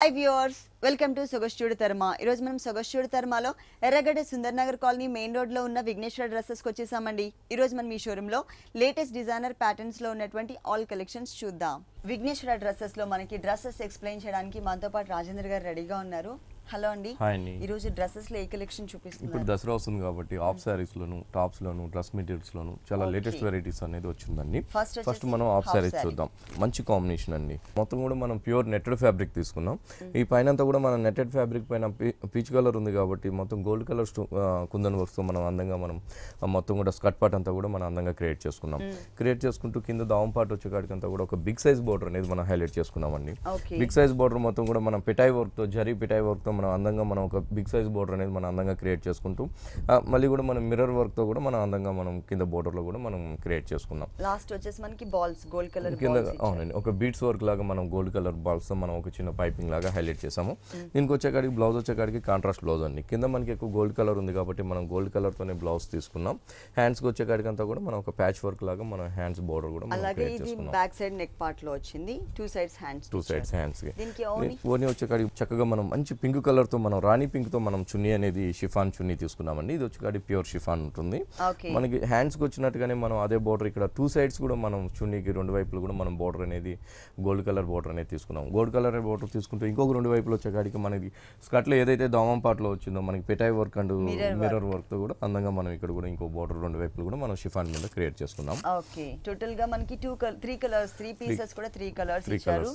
Hi viewers, welcome to సొగస్ట్యూడి తర్మ. ఈరోజు మనం సొగస్ట్యూడి తర్మలో ఎర్రగడ్డ సుందర్ నగర్ కాలనీ మెయిన్ రోడ్లో ఉన్న విఘ్నేశ్వర డ్రెస్సెస్కి వచ్చేసామండి. ఈరోజు మనం ఈ షోరూంలో లేటెస్ట్ డిజైనర్ ప్యాటర్న్స్లో ఉన్నటువంటి ఆల్ కలెక్షన్స్ చూద్దాం. విఘ్నేశ్వర డ్రెస్సెస్లో మనకి డ్రెస్సెస్ ఎక్స్ప్లెయిన్ చేయడానికి మనతో పాటు రాజేంద్ర గారు రెడీగా ఉన్నారు. హలో అండి. ఈ రోజు డ్రెస్సెస్ లో ఏ కలెక్షన్ చూపిస్తున్నారు? ఇప్పుడు దసరా వస్తుంది కాబట్టి ఆఫ్ సారీస్ లోను, టాప్స్ లోను, డ్రెస్ మెటీరియల్స్ లోను చాలా లేటెస్ట్ వెరైటీస్ అనేది వచ్చిందండి. ఫస్ట్ మనం ఆఫ్ సారీస్ చూద్దాం. మంచి కాంబినేషన్ అండి. మొత్తం కూడా మనం ప్యూర్ నెట్టెడ్ ఫ్యాబ్రిక్ తీసుకున్నాం. ఈ పైన అంతా కూడా మనం నెట్టెడ్ ఫ్యాబ్రిక్ పైన పీచ్ కలర్ ఉంది కాబట్టి మొత్తం గోల్డ్ కలర్ కుందన్ వర్క్స్ తో మనం అందంగా మనం మొత్తం కూడా స్కర్ట్ పార్ట్ అంతా కూడా మనం అందంగా క్రియేట్ చేసుకున్నాం. క్రియేట్ చేసుకుంటూ కింద దావం పార్ట్ వచ్చే కాడికి అంతా కూడా ఒక బిగ్ సైజ్ బోర్డర్ అనేది మనం హైలైట్ చేసుకున్నామండి. బిగ్ సైజ్ బోర్డర్ మొత్తం కూడా మనం పిటాయి వర్క్ తో జరీ పిటాయి వర్క్ తో మనం అందంగా మనం ఒక బిగ్ సైజ్ బోర్డర్ అనేది మనం అందంగా క్రియేట్ చేసుకుంటూ మళ్ళీ కూడా మనం మిర్రర్ వర్క్ తో కూడా మనం అందంగా మనం కింద బోర్డర్ లో కూడా మనం క్రియేట్ చేసుకున్నాం. లాస్ట్ వచ్చేసి మనకి బాల్స్ గోల్డ్ కలర్ కింద అవునండి ఒక బీట్స్ వర్క్ లాగా మనం గోల్డ్ కలర్ బాల్స్ తో మనం ఒక చిన్న పైపింగ్ లాగా హైలైట్ చేసాము. దీనికి వచ్చేకాడికి బ్లౌజ్ వచ్చేకాడికి కాంట్రాస్ట్ బ్లౌజ్ అండి. కింద మనకి ఎక్కువ గోల్డ్ కలర్ ఉంది కాబట్టి మనం గోల్డ్ కలర్ తోనే బ్లౌజ్ తీసుకున్నాం. హ్యాండ్స్ కి వచ్చేకాడికి అంతా కూడా మనం ఒక ప్యాచ్ వర్క్ లాగా మనం హ్యాండ్స్ బోర్డర్ కూడా మనం క్రియేట్ చేసుకున్నాం. బ్యాక్ సైడ్ నెక్ పార్ట్ లో వచ్చింది టూ సైడ్స్ హ్యాండ్స్ కి. దీనికి ఓని వచ్చేకాడికి చక్కగా మనం మంచి పింక్ కలర్ తో మనం రాణి పింక్ తో మనం చున్నీ అనేది షిఫాన్ చున్నీ తీసుకున్నామండి. ఇది వచ్చేకాడికి ప్యూర్ షిఫాన్ ఉంటుంది. మనకి హ్యాండ్స్ కి వచ్చినట్టుగానే మనం అదే బోర్డర్ ఇక్కడ టూ సైడ్స్ కూడా మనం చున్నీకి రెండు వైపులు కూడా మనం బోర్డర్ అనేది గోల్డ్ కలర్ బోర్డర్ అనేది తీసుకున్నాం. గోల్డ్ కలర్ బోర్డర్ తీసుకుంటూ ఇంకొక రెండు వైపులు వచ్చేకాడికి మనకి స్కర్ట్ లో ఏదైతే దామం పార్ట్ లో వచ్చిందో మనకి పెటాయి వర్క్ అండ్ మిర్రర్ వర్క్ తో కూడా అందంగా మనం ఇక్కడ కూడా ఇంకో బోర్డర్ రెండు వైపులు కూడా మనం షిఫాన్ మీద క్రియేట్ చేసుకున్నాం. ఓకే టోటల్ గా మనకి త్రీ పీసెస్ కూడా త్రీ కలర్స్ ఇచ్చారు.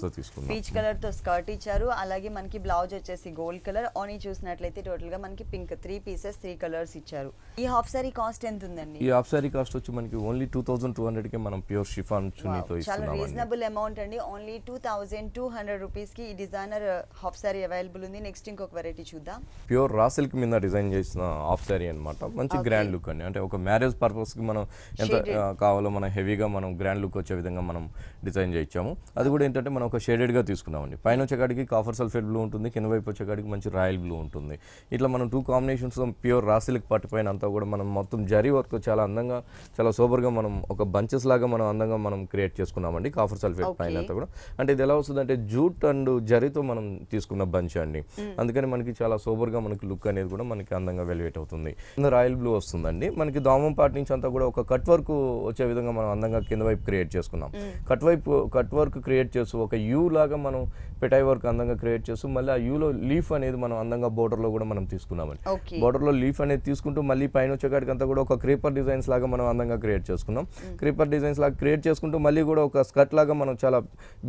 పీచ్ కలర్ తో స్కర్ట్ ఇచ్చారు. అలాగే మనకి బ్లౌజ్ వచ్చేసి గోల్డ్ కలర్. ఓని చూసినట్లయితే టోటల్ గా మనకి pink three pieces three colours ఇచ్చారు. ఈ హాఫ్ సారీ కాస్ట్ ఎంత ఉందండి? ఈ హాఫ్ సారీ కాస్ట్ వచ్చి మనకి ఓన్లీ 2200 కి మనం ప్యూర్ షిఫాన్ చున్నీతో ఇస్తున్నాం. చాలా రీజనబుల్ అమౌంట్ అండి. ఓన్లీ 2200 రూపీస్ కి ఈ డిజైనర్ హాఫ్ సారీ అవైలబుల్ ఉంది. నెక్స్ట్ ఇంకొక వెరైటీ చూద్దాం. ప్యూర్ రా సిల్క్ మీద డిజైన్ చేసిన హాఫ్ సారీ అన్నమాట. మంచి గ్రాండ్ లుక్ అండి. అంటే ఒక మ్యారేజ్ పర్పస్ కి మనం ఎంత కావాలో మనం హెవీగా మనం గ్రాండ్ లుక్ వచ్చే విధంగా మనం డిజైన్ చేయించాము. అది కూడా ఏంటంటే మనం ఒక షేడెడ్ గా తీసుకున్నామండి. పైన వచ్చేకాడికి కాఫర్ సల్ఫేట్ బ్లూ ఉంటుంది, కింద వైపు వచ్చేకాడికి మంచి రాయల్ బ్లూ ఉంటుంది. ఇట్లా మనం two combinations pure raw silk పట్టు పైన అంతా కూడా మనం మొత్తం జరీ వర్క్ చాలా అందంగా చాలా సూపర్గా మనం ఒక బంచెస్ లాగా మనం అందంగా మనం క్రియేట్ చేసుకున్నామండి. కాఫర్ సల్ఫేట్ పైన అంతా కూడా అంటే ఇది ఎలా వస్తుంది అంటే జూట్ అండ్ జరీతో మనం తీసుకున్న బంచ్ అండి. అందుకని మనకి చాలా సూపర్గా మనకి లుక్ అనేది కూడా మనకి అందంగా వెలివేట్ అవుతుంది. రాయల్ బ్లూ వస్తుందండి. మనకి దామం పార్ట్ నుంచి అంతా కూడా ఒక కట్ వర్క్ వచ్చే విధంగా మనం అందంగా కింద వైపు క్రియేట్ చేసుకున్నాం. కట్ వర్క్ క్రియేట్ చేస్తూ ఒక యూ లాగా మనం పెటాయి వర్క్ అందంగా క్రియేట్ చేస్తూ మళ్ళీ ఆ యూలో లీఫ్ అనేది మనం అందంగా బోర్డర్ లో కూడా మనం తీసుకున్నామండి. బోర్డర్ లో లీఫ్ అనేది తీసుకుంటూ మళ్ళీ పైన వచ్చేకాడికి అంతా కూడా ఒక క్రీపర్ డిజైన్స్ లాగా మనం అందంగా క్రియేట్ చేసుకున్నాం. క్రీపర్ డిజైన్స్ లాగా క్రియేట్ చేసుకుంటూ మళ్ళీ కూడా ఒక స్కర్ట్ లాగా మనం చాలా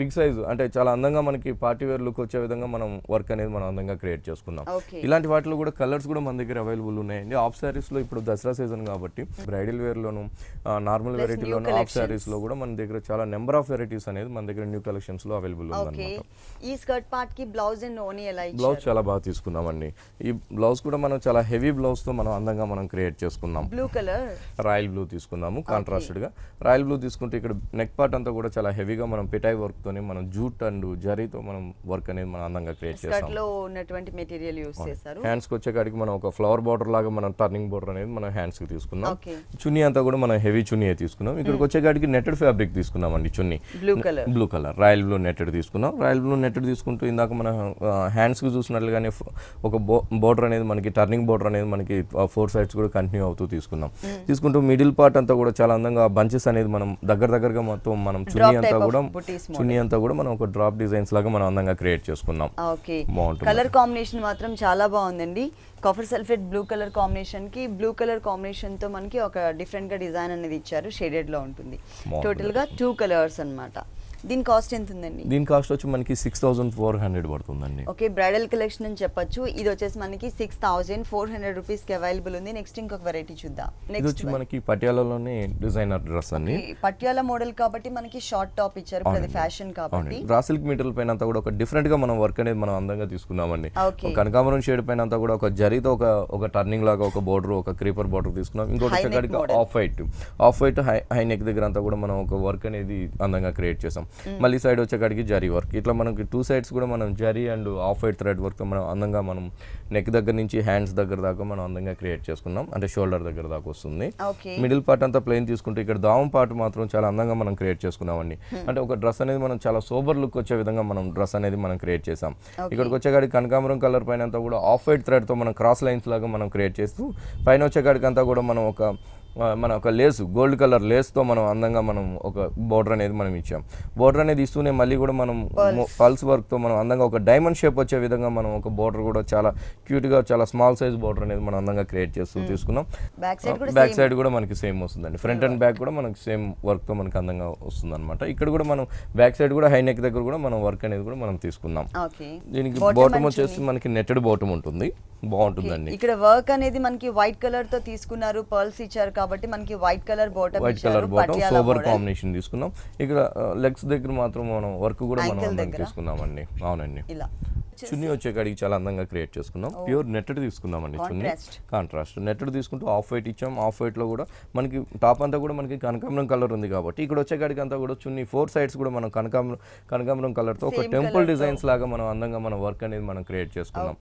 బిగ్ సైజ్ అంటే చాలా అందంగా మనకి పార్టీ వేర్ లుక్ వచ్చే విధంగా మనం వర్క్ అనేది మనం అందంగా క్రియేట్ చేసుకున్నాం. ఇలాంటి వాటిలో కూడా కలర్స్ కూడా మన దగ్గర అవైలబుల్ ఉన్నాయండి. ఆఫ్ సారీస్ లో ఇప్పుడు దసరా సీజన్ కాబట్టి బ్రైడల్ వేర్ లోను నార్మల్ వెరైటీలోను ఆఫ్ సారీస్ లో కూడా మన దగ్గర చాలా నెంబర్ ఆఫ్ వెరైటీస్ అనేది మన దగ్గర న్యూ కలెక్షన్స్ లో అవైలబుల్ ఉందన్నమాట. ఈ స్కర్ట్ పార్ట్ కి బ్లౌజ్ అండ్ ఓని ఎలా ఇచ్చారు? బ్లౌజ్ చాలా బాగా తీసుకున్నామండి. ఈ బ్లౌజ్ కూడా మనం చాలా హెవీ బ్లౌజ్ తో మనం అందంగా మనం క్రియేట్ చేసుకున్నాం. బ్లూ కలర్ రాయల్ బ్లూ తీసుకున్నాము కాంట్రాస్టెడ్ గా. రాయల్ బ్లూ తీసుకుంటే ఇక్కడ నెక్ పార్ట్ అంతా కూడా చాలా హెవీగా మనం పిటాయి వర్క్ తోనే మనం జూట్ అండ్ జరీతో మనం వర్క్ అనేది మనం అందంగా క్రియేట్ చేసాం. స్కర్ట్ లో ఉన్నటువంటి మెటీరియల్ యూస్ చేశారు. హ్యాండ్స్ కి వచ్చేకాడికి మనం ఒక ఫ్లవర్ బార్డర్ లాగా మనం టర్నింగ్ బార్డర్ అనేది మనం హ్యాండ్స్ కి తీసుకున్నాం. చున్నీ అంతా కూడా మనం హెవీ చున్నీ తీసుకున్నాం. ఇక్కడికి వచ్చేకాడికి నెట్టెడ్ ఫ్యాబ్రిక్ తీసుకున్నామండి. చున్నీ blue colour royal blue netted తీసుకున్నాం. రాయల్ బ్లూ నెట్టెడ్ తీసుకుంటూ ఇందాక మన హ్యాండ్స్ కి చూసినట్లుగానే ఒక బోర్డర్ అనేది మనకి టర్నింగ్ బోర్డర్ అనేది మనకి ఫోర్ సైడ్స్ కూడా కంటిన్యూ అవుతూ తీసుకున్నాం. తీసుకుంటూ మిడిల్ పార్ట్ అంతా కూడా చాలా అందంగా బంచెస్ అనేది మనం దగ్గరగా మొత్తం మనం చున్నీ అంతా కూడా మనం ఒక డ్రాప్ డిజైన్స్ లాగా మనం అందంగా క్రియేట్ చేసుకున్నాం. కలర్ కాంబినేషన్ మాత్రం చాలా బాగుందండి. Copper sulphate blue colour combination కి బ్లూ కలర్ కాంబినేషన్ తో మనకి ఒక డిఫరెంట్ గా డిజైన్ అనేది ఇచ్చారు. షేడెడ్ లో ఉంటుంది. టోటల్ గా 2 కలర్స్ అన్నమాట. దీని కాస్ట్ ఎంత ఉందండి? దీని కాస్ట్ వచ్చి మనకి 6400 పడుతుందండి. ఓకే బ్రైడల్ కలెక్షన్ అని చెప్పొచ్చు. ఇది వచ్చేసి మనకి 6400 రూపీస్ కి అవైలబుల్ ఉంది. నెక్స్ట్ ఇంకొక వెరైటీ చూద్దాం. ఇది వచ్చి మనకి పటియాలాలోనే డిజైనర్ డ్రెస్ అండి. పటియాలా మోడల్ కాబట్టి మనకి షార్ట్ టాప్ ఇచ్చారు. అది ఫ్యాషన్ కాబట్టి రా సిల్క్ మెటీరియల్ పైన అంతా కూడా ఒక డిఫరెంట్ గా మనం వర్క్ అనేది మనం అందంగా తీసుకున్నామండి. కనకాంబరం షేడ్ పైన అంతా కూడా ఒక జరీతో ఒక టర్నింగ్ లాగా ఒక బోర్డర్ ఒక క్రీపర్ బోర్డర్ తీసుకున్నాం. ఇంకోటి ఆఫ్ వైట్ హై నెక్ దగ్గర అంతా కూడా మనం ఒక వర్క్ అనేది అందంగా క్రియేట్ చేసాం. మళ్ళీ సైడ్ వచ్చేకాడికి జరీ వర్క్. ఇట్లా మనకి 2 సైడ్స్ కూడా మనం zari and off white thread వర్క్తో మనం అందంగా మనం నెక్ దగ్గర నుంచి హ్యాండ్స్ దగ్గర దాకా మనం అందంగా క్రియేట్ చేసుకున్నాం. అంటే షోల్డర్ దగ్గర దాకా వస్తుంది. మిడిల్ పార్ట్ అంతా ప్లెయిన్ తీసుకుంటే ఇక్కడ దావం పార్ట్ మాత్రం చాలా అందంగా మనం క్రియేట్ చేసుకున్నామండి. అంటే ఒక డ్రెస్ అనేది మనం చాలా సోబర్ లుక్ వచ్చే విధంగా మనం డ్రెస్ అనేది మనం క్రియేట్ చేసాం. ఇక్కడికి వచ్చేకాడికి కనకాంబరం కలర్ పైన అంతా కూడా ఆఫ్ వైట్ థ్రెడ్తో మనం క్రాస్ లైన్స్ లాగా మనం క్రియేట్ చేస్తూ పైన వచ్చేకాడికి అంతా కూడా మనం ఒక లేస్ గోల్డ్ కలర్ లేస్తో మనం అందంగా మనం ఒక బోర్డర్ అనేది మనం ఇచ్చాం. బోర్డర్ అనేది ఇస్తూనే మళ్ళీ కూడా మనం పల్స్ వర్క్తో మనం అందంగా ఒక డైమండ్ షేప్ వచ్చే విధంగా మనం ఒక బోర్డర్ కూడా చాలా క్యూట్గా చాలా స్మాల్ సైజ్ బోర్డర్ అనేది మనం అందంగా క్రియేట్ చేస్తూ తీసుకున్నాం. బ్యాక్ సైడ్ కూడా మనకి సేమ్ వస్తుందండి. ఫ్రంట్ అండ్ బ్యాక్ కూడా మనకి సేమ్ వర్క్తో మనకి అందంగా వస్తుంది అనమాట. ఇక్కడ కూడా మనం బ్యాక్ సైడ్ కూడా హై నెక్ దగ్గర కూడా మనం వర్క్ అనేది కూడా మనం తీసుకున్నాం. దీనికి బాటమ్ వచ్చేసి మనకి నెట్టెడ్ బాటమ్ ఉంటుంది, బాగుంటుందండి. ఇక్కడ వర్క్ అనేది మనకి వైట్ కలర్ తో తీసుకున్నారు, పర్ల్స్ ఇచ్చారు కాబట్టి మనకి white colour bottom sober combination తీసుకున్నాం. ఇక్కడ లెగ్స్ దగ్గర మాత్రం మనం వర్క్ కూడా మనం తీసుకున్నామండి. అవునండి. చున్నీ వచ్చేకాడికి చాలా అందంగా క్రియేట్ చేసుకున్నాం. ప్యూర్ నెట్టెడ్ తీసుకున్నామండి. చున్నీ కాంట్రాస్ట్ నెట్టెడ్ తీసుకుంటూ ఆఫ్ వైట్ ఇచ్చాం. ఆఫ్ వైట్ లో కూడా మనకి టాప్ అంతా కూడా మనకి కనకాంబరం కలర్ ఉంది కాబట్టి ఇక్కడ వచ్చేకాడికి అంతా కూడా చున్నీ 4 సైడ్స్ కూడా మనం కనకాంబరం కలర్ తో ఒక టెంపుల్ డిజైన్స్ లాగా మనం అందంగా మన వర్క్ అనేది మనం క్రియేట్ చేసుకున్నాం.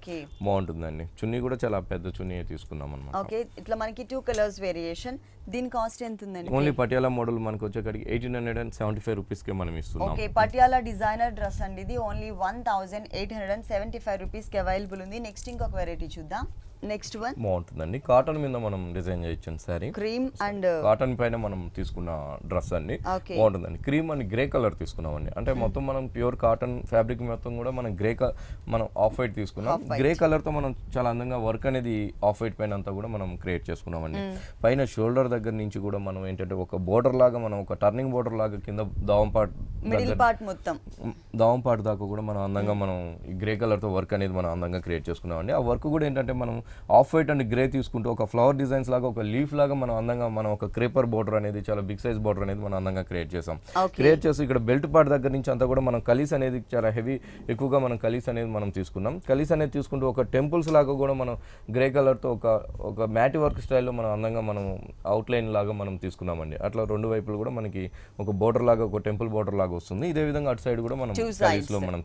బాగుంటుందండి. చున్నీ కూడా చాలా పెద్ద చున్నీ తీసుకున్నాం అన్నమాట. ఓకే, ఇట్లా మనకి 2 కలర్స్ వేరియేషన్. దీని కాస్ట్ ఎంత ఉందండి? ఓన్లీ పటియాలా మోడల్ మనకు వచ్చేకాడికి 1875 రూపీస్ కే మనం ఇస్తున్నాం. ఓకే, పటియాలా డిజైనర్ డ్రెస్ అండి. ఇది ఓన్లీ 1875 రూపీస్ కి అవైలబుల్ ఉంది. నెక్స్ట్ ఇంకొక వెరైటీ చూద్దాం. నెక్స్ట్ వన్ బాగుంటుందండి. కాటన్ మీద మనం డిజైన్ చేయొచ్చు సారీ. క్రీమ్ అండ్ కాటన్ పైన మనం తీసుకున్న డ్రెస్ అండి. బాగుంటుందండి. క్రీమ్ అండ్ గ్రే కలర్ తీసుకున్నామండి. అంటే మొత్తం మనం ప్యూర్ కాటన్ ఫ్యాబ్రిక్ మొత్తం కూడా మనం మనం ఆఫ్ వైట్ తీసుకున్నాం. గ్రే కలర్ తో మనం చాలా అందంగా వర్క్ అనేది ఆఫ్ వైట్ పైన అంతా కూడా మనం క్రియేట్ చేసుకున్నామండి. పైన షోల్డర్ దగ్గర నుంచి కూడా మనం ఏంటంటే ఒక బోర్డర్ లాగా మనం ఒక టర్నింగ్ బోర్డర్ లాగా కింద దావం పార్ట్ మొత్తం దావం పార్ట్ దాకా కూడా మనం అందంగా మనం ఈ గ్రే కలర్ తో వర్క్ అనేది మనం అందంగా క్రియేట్ చేసుకున్నామండి. ఆ వర్క్ కూడా ఏంటంటే మనం ఆఫ్ వైట్ అండ్ గ్రే తీసుకుంటూ ఒక ఫ్లవర్ డిజైన్స్ లాగా ఒక లీఫ్ లాగా మనం అందంగా మనం ఒక క్రేపర్ బోర్డర్ అనేది చాలా బిగ్ సైజ్ బోర్డర్ అనేది మనం అందంగా క్రియేట్ చేసాం. క్రియేట్ చేసి ఇక్కడ బెల్ట్ పార్ట్ దగ్గర నుంచి అంతా కూడా మనం కలీస్ అనేది చాలా హెవీ ఎక్కువగా మనం కలీస్ అనేది మనం తీసుకున్నాం. కలీస్ అనేది తీసుకుంటూ ఒక టెంపుల్స్ లాగా కూడా మనం గ్రే కలర్ తో ఒక మ్యాటి వర్క్ స్టైల్లో మనం అందంగా మనం అవుట్ లైన్ లాగా మనం తీసుకున్నామండి. అట్లా రెండు వైపులు కూడా మనకి ఒక బోర్డర్ లాగా ఒక టెంపుల్ బోర్డర్ లాగా వస్తుంది. ఇదే విధంగా అటు సైడ్ కూడా మనం కలీస్ లో మనం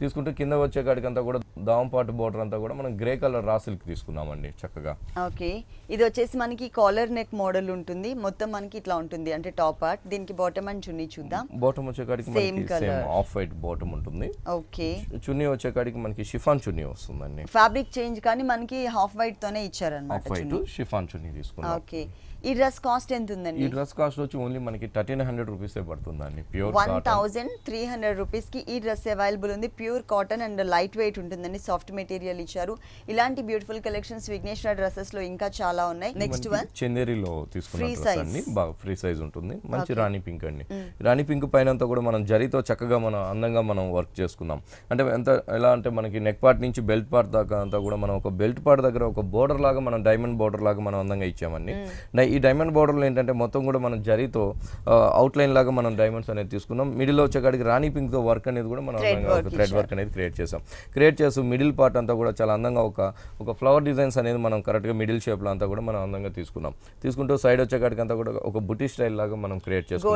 తీసుకుంటే కింద వచ్చే కాడికి అంతా కూడా దావం పార్ట్ బోర్డర్ అంతా కూడా మనం గ్రే కలర్ రా సిల్క్ తీసుకున్నామండి చక్కగా. ఓకే, ఇది వచ్చేసి మనకి కాలర్ నెక్ మోడల్ ఉంటుంది. మొత్తం మనకి ఇట్లా ఉంటుంది అంటే టాప్ పార్ట్. దీనికి బాటమ్ అండ్ చున్నీ చూద్దాం. బాటమ్ వచ్చే కాడికి మనకి సేమ్ ఆఫ్ వైట్ బాటమ్ ఉంటుంది. ఓకే, చున్నీ వచ్చే కాడికి మనకి షిఫాన్ చున్నీ వస్తుందండి. ఫ్యాబ్రిక్ చేంజ్ కానీ మనకి హాఫ్ వైట్ తోనే ఇచ్చారన్నమాట. ఆఫ్ వైట్ షిఫాన్ చున్నీ తీసుకున్నాం. ఓకే, ఈ డ్రెస్ కాస్ట్ ఎంత ఉందండి? ఈ డ్రెస్ కాస్ట్ వచ్చి ఓన్లీ మనకి 1300 రూపీస్ పడుతుందండి. ప్యూర్ 1300 రూపీస్ కి ఈ డ్రెస్ అవైలబుల్ ఉంది. Pure cotton and light weight ఉంటుందండి. సాఫ్ట్ మెటీరియల్ ఇచ్చారు. ఇలాంటి బ్యూటిఫుల్ కలెక్షన్స్ విఘ్నేశ్వర డ్రెస్సెస్ లో ఇంకా చాలా ఉన్నాయి. నెక్స్ట్ వన్ చందేరిలో తీసుకున్న డ్రెస్ అండి. బాగా ఫ్రీ సైజ్ ఉంటుంది. మంచి రాణి పింక్ అండి. రాణి పింక్ పైన అంతా కూడా మనం జరీతో చక్కగా మనం అందంగా మనం వర్క్ చేసుకున్నాం. అంటే ఎలా అంటే మనకి నెక్ పార్ట్ నుంచి బెల్ట్ పార్ట్ దాకా అంతా కూడా మనం ఒక బెల్ట్ పార్ట్ దగ్గర ఒక బోర్డర్ లాగా మనం డైమండ్ బోర్డర్ లాగా మనం అందంగా ఇచ్చామండి. ఈ డైమండ్ బోర్డర్లో ఏంటంటే మొత్తం కూడా మనం జరీతో అవుట్ లైన్ లాగా మనం డైమండ్స్ అనేది తీసుకున్నాం. మిడిల్ వచ్చేకాడికి రాణి పింక్ తో వర్క్ అనేది కూడా మనం అందంగా ఒక థ్రెడ్ వర్క్ అనేది క్రియేట్ చేస్తూ మిడిల్ పార్ట్ అంతా కూడా చాలా అందంగా ఒక ఫ్లవర్ డిజైన్స్ అనేది మనం కరెక్ట్ గా మిడిల్ షేప్ లో అంతా కూడా మనం అందంగా తీసుకుంటూ సైడ్ వచ్చేకాడికి అంతా కూడా ఒక బుటీ స్టైల్ లాగా మనం క్రియేట్ చేసుకున్నాం.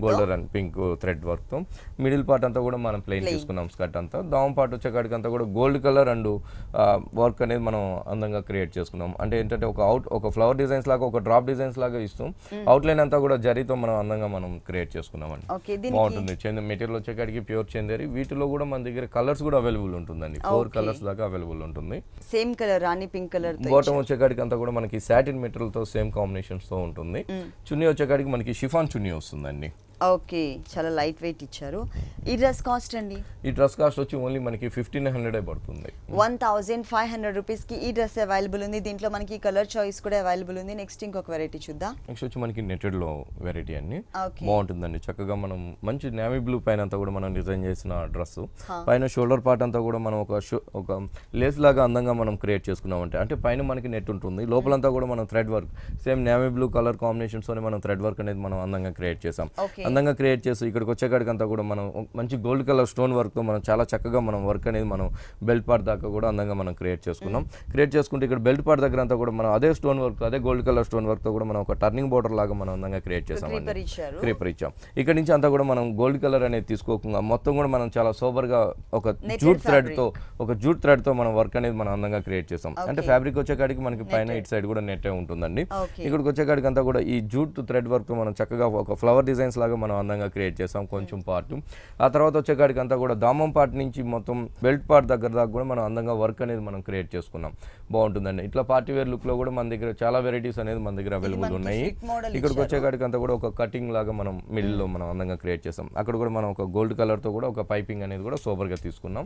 Golden and pink thread work తో మిడిల్ పార్ట్ అంతా కూడా మనం ప్లెయిన్ తీసుకున్నాం. స్కర్ట్ అంతా దావం పార్ట్ వచ్చేకాడికి అంతా కూడా గోల్డ్ కలర్ అండ్ వర్క్ అనేది మనం అందంగా క్రియేట్ చేసుకున్నాం. అంటే ఏంటంటే ఒక ఫ్లవర్ డిజైన్స్ లాగా ఒక డ్రాప్ డిజైన్స్ లాగా ఇస్తూ అవుట్ లైన్ అంతా కూడా జరీతో మనం అందంగా మనం క్రియేట్ చేసుకున్నామండి. బాగుంటుంది. మెటీరియల్ వచ్చేకాడికి ప్యూర్ చందేరి. వీటిలో కూడా మన దగ్గర కలర్స్ కూడా అవైలబుల్ ఉంటుందండి. 4 కలర్స్ దాకా అవైలబుల్ ఉంటుంది. సేమ్ కలర్ రాణి పింక్ కలర్. బాటమ్ వచ్చేకాడికి అంతా కూడా మనకి సాటిన్ మెటీరియల్ తో సేమ్ కాంబినేషన్స్ తో ఉంటుంది. చున్నీ వచ్చేకాడికి మనకి షిఫాన్ చున్నీ వస్తుందండి. ఓకే, చాలా లైట్ వెయిట్ ఇచ్చారు. ఈ డ్రెస్ కాస్ట్ అండి? ఈ డ్రెస్ కాస్ట్ వచ్చి ఓన్లీ మనకి 1500 పడుతుంది. 1500 రూపీస్ కి ఈ డ్రెస్ అవైలబుల్ ఉంది. దీంట్లో మనకి కలర్ చాయిస్ కూడా అవైలబుల్ ఉంది. నెక్స్ట్ ఇంకొక వెరైటీ చూద్దాం. నెక్స్ట్ వచ్చి మనకి నెటెడ్ లో వెరైటీ అండి. బాగుంటుందండి. చక్కగా మనం మంచి నేవీ బ్లూ పైన అంతా కూడా మనం డిజైన్ చేసిన డ్రెస్. పైన షోల్డర్ పార్ట్ అంతా కూడా మనం ఒక లేస్ లాగా అందంగా మనం క్రియేట్ చేసుకున్నాం. అంటే పైన మనకి నెట్ ఉంటుంది, లోపలంతా కూడా మనం thread work same navy blue colour combinations తోనే మనం థ్రెడ్ వర్క్ అనేది మనం అందంగా క్రియేట్ చేసాం. అందంగా క్రియేట్ చేసి ఇక్కడికి వచ్చేకాడికి అంతా కూడా మనం మంచి గోల్డ్ కలర్ స్టోన్ వర్క్ తో మనం చాలా చక్కగా మనం వర్క్ అనేది మనం బెల్ట్ పార్ట్ దాకా కూడా అందంగా మనం క్రియేట్ చేసుకున్నాం. క్రియేట్ చేసుకుంటే ఇక్కడ బెల్ట్ పార్ట్ దగ్గర అంతా కూడా మనం అదే స్టోన్ వర్క్, అదే గోల్డ్ కలర్ స్టోన్ వర్క్ తో కూడా మనం ఒక టర్నింగ్ బోర్డర్ లాగా మనం అందంగా క్రియేట్ చేసామండి. క్రీపర్ ఇచ్చాం. ఇక్కడ నుంచి అంతా కూడా మనం గోల్డ్ కలర్ అనేది తీసుకోకుండా మొత్తం కూడా మనం చాలా సోబర్ గా ఒక జూట్ థ్రెడ్ తో మనం వర్క్ అనేది మనం అందంగా క్రియేట్ చేసాం. అంటే ఫ్యాబ్రిక్ వచ్చేకాడికి మనకి పైన ఇటు సైడ్ కూడా నెట్టే ఉంటుందండి. ఇక్కడికి వచ్చేకాడికి అంతా కూడా ఈ జూట్ థ్రెడ్ వర్క్ తో మనం చక్కగా ఒక ఫ్లవర్ డిజైన్స్ లాగా మనం అందంగా క్రియేట్ చేసాం కొంచెం పార్ట్. ఆ తర్వాత వచ్చేకాడికి అంతా కూడా దామం పార్ట్ నుంచి మొత్తం బెల్ట్ పార్ట్ దగ్గర దాకా కూడా మనం అందంగా వర్క్ అనేది మనం క్రియేట్ చేసుకున్నాం. బాగుంటుందండి. ఇట్లా పార్టీ వేర్ లుక్ లో కూడా మన దగ్గర చాలా వెరైటీస్ అనేది మన దగ్గర అవైలబుల్ ఉన్నాయి. ఇక్కడికి వచ్చేకాడికి అంతా కూడా ఒక కటింగ్ లాగా మనం మిడిల్ లో మనం అందంగా క్రియేట్ చేసాం. అక్కడ కూడా మనం ఒక గోల్డ్ కలర్ తో కూడా ఒక పైపింగ్ అనేది కూడా సూపర్ గా తీసుకున్నాం.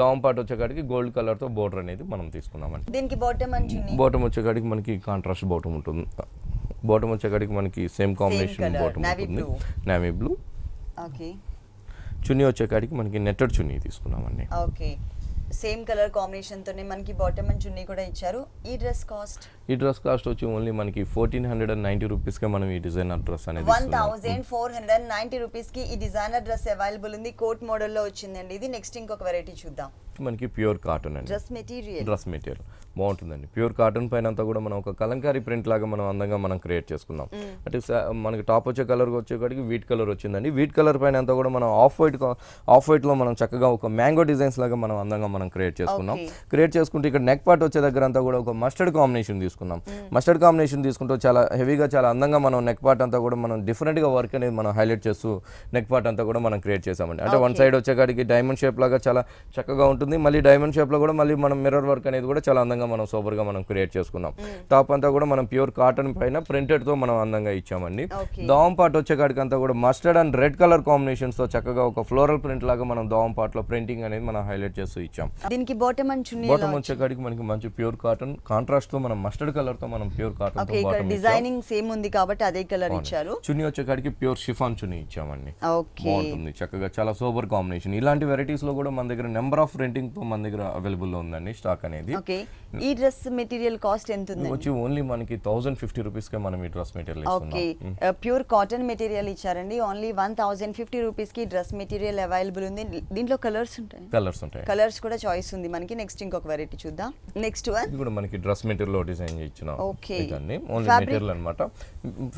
దామం పార్ట్ వచ్చేకాడికి గోల్డ్ కలర్ తో బోర్డర్ అనేది మనం తీసుకున్నామండి. దీనికి బాటమ్ వచ్చేకాడికి మనకి కాంట్రాస్ట్ బాటమ్ ఉంటుంది. బాటమ్ వచ్చేకాడికి మనకి సేమ్ కాంబినేషన్ బాటమ్ ఉంటుంది, నేవీ బ్లూ. చున్నీ వచ్చేకాడికి మనకి నెట్టెడ్ చున్నీ తీసుకున్నామండి. ఓకే, సేమ్ కలర్ కాంబినేషన్ తోనే మనకి బాటమ్ అండ్ చున్నీ కూడా ఇచ్చారు. ఈ డ్రెస్ కాస్ట్ వచ్చి ఓన్లీ మనకి 1490 రూపీస్ కి మనం ఈ డిజైనర్ డ్రెస్ అనేది 1490 రూపీస్ కి ఈ డిజైనర్ డ్రెస్ అవైలబుల్ ఉంది. కోట్ మోడల్ లో వచ్చిందండి ఇది. నెక్స్ట్ ఇంకొక వెరైటీ చూద్దాం. మనకి ప్యూర్ కాటన్ అండి, డ్రెస్ మెటీరియల్ బాగుంటుందండి. ప్యూర్ కాటన్ పైన అంతా కూడా మనం ఒక కలంకారీ ప్రింట్ లాగా మనం అందంగా మనం క్రియేట్ చేసుకున్నాం. అంటే మనకి టాప్ వచ్చే కలర్ వచ్చేకాడికి వీట్ కలర్ వచ్చిందండి. వీట్ కలర్ పైన అంతా కూడా మనం ఆఫ్ వైట్ లో మనం చక్కగా ఒక మ్యాంగో డిజైన్స్ లాగా మనం అందంగా మనం క్రియేట్ చేసుకున్నాం. క్రియేట్ చేసుకుంటే ఇక్కడ నెక్ పార్ట్ వచ్చే దగ్గర అంతా కూడా ఒక మస్టర్డ్ కాంబినేషన్ తీసుకున్నాం. మస్టర్డ్ కాంబినేషన్ తీసుకుంటూ చాలా హెవీగా చాలా అందంగా మనం నెక్ పార్ట్ అంతా కూడా మనం డిఫరెంట్ గా వర్క్ అనేది మనం హైలైట్ చేస్తూ నెక్ పార్ట్ అంతా కూడా మనం క్రియేట్ చేసామండి. అంటే వన్ సైడ్ వచ్చేకాడికి డైమండ్ షేప్ లాగా చాలా చక్కగా ఉంటుంది. మళ్ళీ డైమండ్ షేప్ లో కూడా మళ్ళీ మనం మిర్రర్ వర్క్ అనేది కూడా చాలా అందంగా మనం సూపర్ గా మనం క్రియేట్ చేసుకున్నాం. టాప్ అంతా కూడా మనం ప్యూర్ కాటన్ పైన ప్రింటెడ్ తో మనం అందంగా ఇచ్చామండి. దావం పార్ట్ వచ్చేకాడికి అంతా కూడా mustard and red colour combinations తో చక్కగా ఒక ఫ్లోరల్ ప్రింట్ లాగా మనం దావం పార్ట్ లో ప్రింటింగ్ అనేది మనం హైలైట్ చేస్తూ ఇచ్చాం. దీనికి బాటమ్ వచ్చేకాడికి మనకి మంచి ప్యూర్ కాటన్ కాంట్రాస్ట్ తో మనం మస్టర్డ్ కలర్ తో మనం ప్యూర్ కాటన్ తో బాటమ్ డిజైనింగ్ సేమ్ ఉంది కాబట్టి అదే కలర్ ఇచ్చారు. చున్నీ వచ్చేకాడికి ప్యూర్ షిఫాన్ చున్నీ ఇచ్చామండి. బాగుంటుంది చక్కగా చాలా సూపర్ కాంబినేషన్. ఇలాంటి వెరైటీస్ లో కూడా మన దగ్గర నెంబర్ ఆఫ్ ప్రింటింగ్ తో మన దగ్గర అవైలబుల్ లో ఉందండి స్టాక్ అనేది. ఈ డ్రెస్ మెటీరియల్ కాస్ట్ ఎంత ఉంది? వచ్చి ఓన్లీ మనకి 1050 రూపీస్ కే మనం ఈ డ్రెస్ మెటీరియల్ ఇస్తున్నాం. ప్యూర్ కాటన్ మెటీరియల్ ఇచ్చారండి. ఓన్లీ 1050 రూపీస్ కి డ్రెస్ మెటీరియల్ అవైలబుల్ ఉంది. దీంట్లో కలర్స్ ఉంటాయి, కలర్స్ కూడా చాయిస్ ఉంది మనకి. నెక్స్ట్ ఇంకొక వెరైటీ చూద్దాం. నెక్స్ట్ వన్ ఇది కూడా మనకి డ్రెస్ మెటీరియల్ లో డిజైన్ చేయించిన ఇదండి. ఓన్లీ మెటీరియల్ అన్నమాట.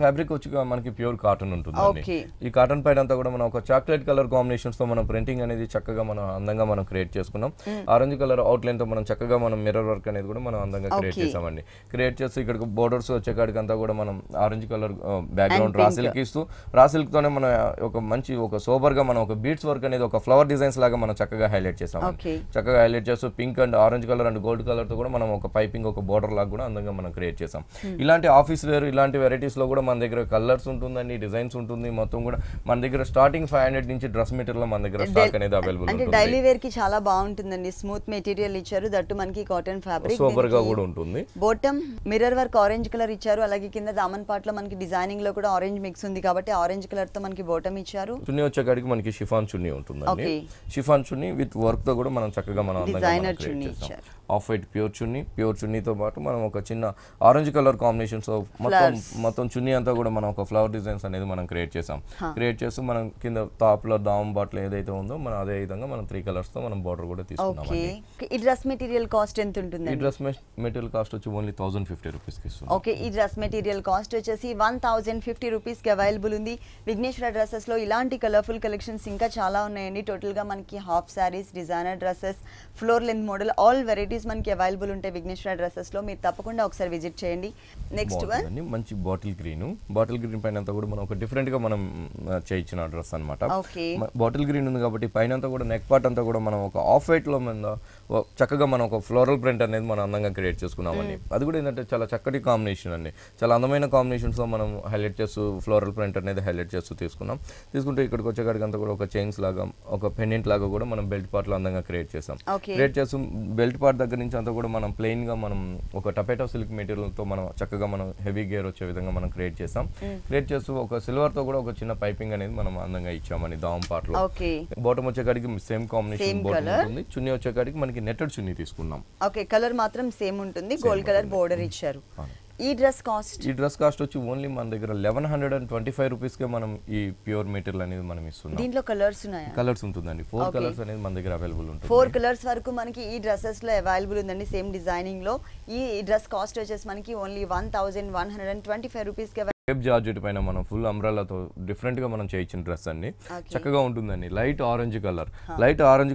ఫ్యాబ్రిక్ వచ్చి మనకి ప్యూర్ కాటన్ ఉంటుంది. ఈ కాటన్ పైన అంతా కూడా మనం ఒక చాక్లెట్ కలర్ కాంబినేషన్స్ తో మనం ప్రింటింగ్ అనేది చక్కగా మనం అందంగా మనం క్రియేట్ చేసుకున్నాం. ఆరెంజ్ కలర్ అవుట్ లైన్ తో మనం చక్కగా మనం మిర్రర్ వర్క్ అనేది కూడా మనం అందంగా క్రియేట్ చేసామండి. క్రియేట్ చేసి ఇక్కడ బోర్డర్స్ వచ్చేకాడికి అంతా కూడా మనం ఆరెంజ్ కలర్ బ్యాక్గ్రౌండ్ రాసిల్క్ ఇస్తూ రాసిల్క్ తోనే మనం ఒక సోబర్ గా మనం ఒక బీట్స్ వర్క్ అనేది ఒక ఫ్లవర్ డిజైన్స్ లాగా మనం చక్కగా హైలైట్ చేసాం. చక్కగా హైలైట్ చేస్తూ pink and orange colour and gold colour తో కూడా మనం ఒక పైపింగ్ ఒక బోర్డర్ లాగా కూడా అందంగా మనం క్రియేట్ చేసాం. ఇలాంటి ఆఫీస్ వేర్ ఇలాంటి వెరైటీస్ లో కూడా మన దగ్గర కలర్స్ ఉంటుందండి, డిజైన్స్ ఉంటుంది. మొత్తం కూడా మన దగ్గర స్టార్టింగ్ 500 నుంచి డ్రెస్ మెటీరియల్ లో మన దగ్గర స్టాక్ అనేది అవైలబుల్ ఉంటుంది. డైలీ వేర్ కి చాలా బాగుంటుందండి. స్మూత్ మెటీరియల్ ఇచ్చారు, దట్టు మనకి కాటన్ ఫ్యాబ్రిక్ సూపర్ గా కూడా ఉంటుంది. Bottom mirror work orange colour ఇచ్చారు. అలాగే కింద దామన్ పార్ట్ లో మనకి డిజైనింగ్ లో కూడా ఆరెంజ్ మిక్స్ ఉంది కాబట్టి ఆరెంజ్ కలర్ తో మనకి బాటమ్ ఇచ్చారు. చున్నీ వచ్చేకాడికి మనకి షిఫాన్ చున్నీ ఉంటుందండి. షిఫాన్ చున్నీ విత్ వర్క్ తో కూడా మనం చక్కగా మనం డిజైనర్ చున్నీ ఇచ్చారు. ఆఫ్ వైట్ ప్యూర్ చున్నీతో పాటు మనం ఒక చిన్న ఆరెంజ్ కలర్ కాంబినేషన్స్ మొత్తం చున్నీ అంతా కూడా మనం ఒక ఫ్లవర్ డిజైన్స్ అనేది మనం క్రియేట్ చేసాం. క్రియేట్ చేస్తూ మనం కింద టాప్ లో దామ్ బాటిల్ ఏదైతే ఉందో మనం అదే విధంగా మనం 3 కలర్స్ తో మనం బోర్డర్ కూడా తీసుకున్నాం. ఈ డ్రెస్ మెటీరియల్ కాస్ట్ ఎంత ఉంటుంది? ఈ డ్రెస్ మెటీరియల్ కాస్ట్ వచ్చి ఓన్లీ 1050 రూపీస్ కి ఇస్తున్నాం. ఓకే, ఈ డ్రెస్ మెటీరియల్ కాస్ట్ వచ్చేసి 1050 రూపీస్ కి అవైలబుల్ ఉంది. విఘ్నేశ్వర డ్రెస్సెస్ లో ఇలాంటి కలర్ఫుల్ కలెక్షన్స్ ఇంకా చాలా ఉన్నాయండి. టోటల్ గా మనకి half saris, designer dresses, floor length model all varieties మనకి అవైలబుల్ ఉంటాయి విఘ్నేశ్వర డ్రెస్సెస్ లో. మీరు తప్పకుండా ఒకసారి విజిట్ చేయండి. నెక్స్ట్ వన్ మంచి బాటిల్ గ్రీన్ పైన అంతా కూడా మనం ఒక డిఫరెంట్ గా మనం చేయించిన డ్రెస్ అన్నమాట. బాటిల్ గ్రీన్ ఉంది కాబట్టి పైన అంతా కూడా నెక్ పార్ట్ అంతా కూడా మనం ఒక ఆఫ్ వైట్ లో చక్కగా మనం ఒక ఫ్లోరల్ ప్రింట్ అనేది మనం అందంగా క్రియేట్ చేసుకున్నామండి. అది కూడా ఏంటంటే చాలా చక్కటి కాంబినేషన్ అండి. చాలా అందమైన కాంబినేషన్స్ తో మనం హైలైట్ చేస్తూ ఫ్లోరల్ ప్రింట్ అనేది హైలైట్ చేస్తూ తీసుకుంటే ఇక్కడికి వచ్చేకాడికి అంతా కూడా ఒక చైన్స్ లాగా ఒక పెండెంట్ లాగా కూడా మనం బెల్ట్ పార్ట్ లో అందంగా క్రియేట్ చేసాం. క్రియేట్ చేస్తూ బెల్ట్ పార్ట్ దగ్గర నుంచి అంతా కూడా మనం ప్లెయిన్ గా మనం ఒక టపేటో సిల్క్ మెటీరియల్ తో మనం చక్కగా మనం హెవీ గేర్ వచ్చే విధంగా మనం క్రియేట్ చేసాం. క్రియేట్ చేస్తూ ఒక సిల్వర్ తో కూడా ఒక చిన్న పైపింగ్ అనేది మనం అందంగా ఇచ్చామని దావం పార్ట్ లో. బాటమ్ వచ్చేకాడికి సేమ్ కాంబినేషన్ బాటమ్ ఉంటుంది. చున్నీ వచ్చేకాడికి మనకి నెట్టెడ్ చున్నీ తీసుకున్నాం. ఓకే, కలర్ మాత్రం సేమ్ ఉంటుంది. గోల్డ్ కలర్ బోర్డర్ ఇచ్చారు. ఈ డ్రెస్ కాస్ట్ వచ్చి ఓన్లీ మన దగ్గర 1125 రూపీస్కే మనం ఈ ప్యూర్ మెటీరియల్ అనేది మనం ఇస్తున్నాం. దీంట్లో కలర్స్ ఉన్నాయా? కలర్స్ ఉంటుందండి, 4 కలర్స్ అనేది మన దగ్గర అవైలబుల్ ఉంటుంది. 4 కలర్స్ వరకు మనకి ఈ డ్రెస్సెస్ లో అవైలబుల్ ఉందండి. సేమ్ డిజైనింగ్ లో ఈ డ్రెస్ కాస్ట్ వచ్చేసి మనకి ఓన్లీ 1125 రూపీస్ కి క్రేప్ జార్జెట్ పైన మనం ఫుల్ అంబ్రెల్లాతో డిఫరెంట్ గా మనం చేయించిన డ్రెస్ అండి. చక్కగా ఉంటుందండి. లైట్ ఆరెంజ్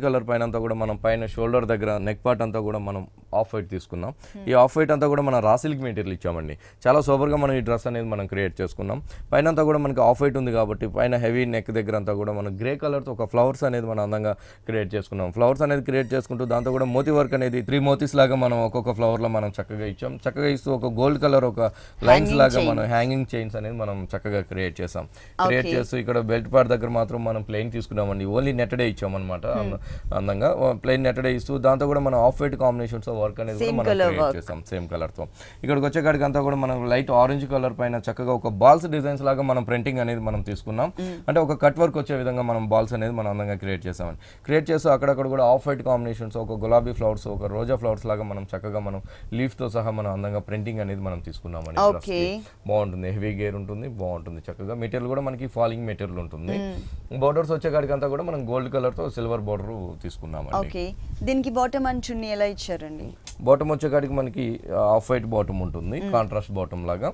కలర్ పైన అంతా కూడా మనం పైన షోల్డర్ దగ్గర నెక్ పార్ట్ అంతా కూడా మనం ఆఫ్ వైట్ తీసుకున్నాం. ఈ ఆఫ్ వైట్ అంతా కూడా మనం రా సిల్క్ మెటీరియల్ ఇచ్చామండి. చాలా సూపర్ గా మనం ఈ డ్రెస్ అనేది మనం క్రియేట్ చేసుకున్నాం. పైన అంతా కూడా మనకి ఆఫ్ వైట్ ఉంది కాబట్టి పైన హెవీ నెక్ దగ్గర అంతా కూడా మనం గ్రే కలర్ తో ఒక ఫ్లవర్స్ అనేది మనం అందంగా క్రియేట్ చేసుకున్నాం. ఫ్లవర్స్ అనేది క్రియేట్ చేసుకుంటూ దాంతో కూడా మోతీ వర్క్ అనేది 3 మోతీస్ లాగా మనం ఒక్కొక్క ఫ్లవర్ లో మనం చక్కగా ఇచ్చాం. చక్కగా ఇస్తూ ఒక గోల్డ్ కలర్ ఒక లైన్స్ లాగా మనం హ్యాంగింగ్ చైన్స్ అనేది మనం చక్కగా క్రియేట్ చేసాం. క్రియేట్ చేస్తూ ఇక్కడ బెల్ట్ పార్ట్ దగ్గర మాత్రం మనం ప్లెయిన్ తీసుకున్నామండి. ఓన్లీ నెట్టడే ఇచ్చామన్నమాట. అందంగా ప్లెయిన్ నెట్టడే ఇస్తూ దాంతో కూడా మనం ఆఫ్ వైట్ కాంబినేషన్స్ వర్క్ అనేది మనం క్రియేట్ చేసాం సేమ్ కలర్ తో. ఇక్కడికి వచ్చేకాడికి అంతా కూడా మనం లైట్ ఆరెంజ్ కలర్ పైన చక్కగా ఒక బాల్స్ డిజైన్స్ లాగా మనం ప్రింటింగ్ అనేది మనం తీసుకున్నాం. అంటే ఒక కట్ వర్క్ వచ్చే విధంగా మనం బాల్స్ అనేది మనం అందంగా క్రియేట్ చేసామని క్రియేట్ చేస్తూ అక్కడక్కడ కూడా ఆఫ్ వైట్ కాంబినేషన్స్ ఒక గులాబీ ఫ్లవర్స్ ఒక రోజా ఫ్లవర్స్ లాగా మనం చక్కగా మనం లీఫ్ తో సహా మనం అందంగా ప్రింటింగ్ అనేది మనం తీసుకున్నామని. బాగుంటుంది, హెవీ గేర్ ఉంటుంది, బాగుంటుంది. చక్కగా మెటీరియల్ కూడా మనకి ఫాలింగ్ మెటీరియల్ ఉంటుంది. బోర్డర్స్ వచ్చేకాడికి అంతా కూడా మనం గోల్డ్ కలర్ తో సిల్వర్ బోర్డర్ తీసుకున్నామండి. దీనికి బాటమ్ అండ్ చున్నీ ఎలా ఇచ్చారండి? బాటమ్ వచ్చేకాడికి మనకి ఆఫ్ వైట్ బాటమ్ ఉంటుంది, కాంట్రాస్ట్ బాటమ్ లాగా.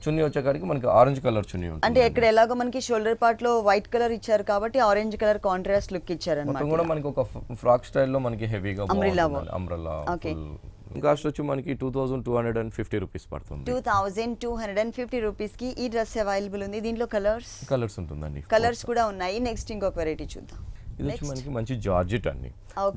చున్నీ వచ్చేకాడికి మనకి ఆరెంజ్ కలర్ చున్నీ ఉంటుంది. అంటే ఇక్కడ ఎలాగో మనకి షోల్డర్ పార్ట్ లో వైట్ కలర్ ఇచ్చారు కాబట్టి ఆరెంజ్ కలర్ కాంట్రాస్ట్ లుక్ ఇచ్చారు అన్నమాట. మొత్తం కూడా మనకి ఒక ఫ్రాక్ స్టైల్లో మనకి హెవీగా అంబ్రెల్లా కాస్ట్ వచ్చి మనకి 2250 రూపీస్ పడుతుంది. 2250 రూపీస్ కి ఈ డ్రెస్ అవైలబుల్ ఉంది. దీంట్లో కలర్స్ ఉంటుందండి. కలర్స్ కూడా ఉన్నాయి. నెక్స్ట్ ఇంకొక వెరైటీ చూద్దాం. ఇది వచ్చి మనకి మంచి జార్జెట్ అండి.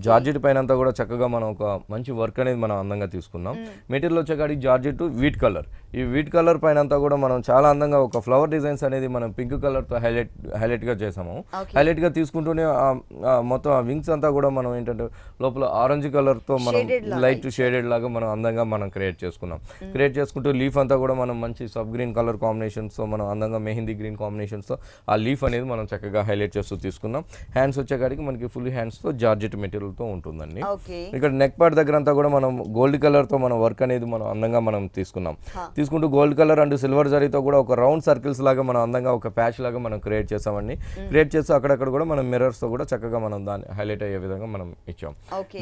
జార్జెట్ పైన అంతా కూడా చక్కగా మనం ఒక మంచి వర్క్ అనేది మనం అందంగా తీసుకున్నాం. మెటీరియల్ వచ్చేకాడికి జార్జెట్ వీట్ కలర్. ఈ వీట్ కలర్ పైన అంతా కూడా మనం చాలా అందంగా ఒక ఫ్లవర్ డిజైన్స్ అనేది మనం పింక్ కలర్ తో హైలైట్ గా చేసాము. హైలైట్ గా తీసుకుంటూనే మొత్తం ఆ వింగ్స్ అంతా కూడా మనం ఏంటంటే లోపల ఆరెంజ్ కలర్ తో మనం లైట్ షేడెడ్ లాగా మనం అందంగా మనం క్రియేట్ చేసుకున్నాం. క్రియేట్ చేసుకుంటూ లీఫ్ అంతా కూడా మనం మంచి సబ్ గ్రీన్ కలర్ కాంబినేషన్స్ తో మనం అందంగా మెహందీ గ్రీన్ కాంబినేషన్స్ తో ఆ లీఫ్ అనేది మనం చక్కగా హైలైట్ చేస్తూ తీసుకున్నాం. హ్యాండ్స్ వచ్చేకాడికి మనకి ఫుల్ హ్యాండ్స్ తో జార్జెట్ మెటీరియల్ తో ఉంటుందండి. ఇక్కడ నెక్ పార్ట్ దగ్గర అంతా కూడా మనం గోల్డ్ కలర్ తో మన వర్క్ అనేది మనం అందంగా మనం తీసుకున్నాం. తీసుకుంటూ గోల్డ్ కలర్ అండ్ సిల్వర్ జరీతో కూడా ఒక రౌండ్ సర్కిల్స్ లాగా మనం అందంగా ఒక ప్యాచ్ లాగా మనం క్రియేట్ చేసామండి. క్రియేట్ చేస్తూ అక్కడక్కడ కూడా మనం మిర్రర్స్ తో కూడా చక్కగా మనం దాన్ని హైలైట్ అయ్యే విధంగా మనం ఇచ్చాం.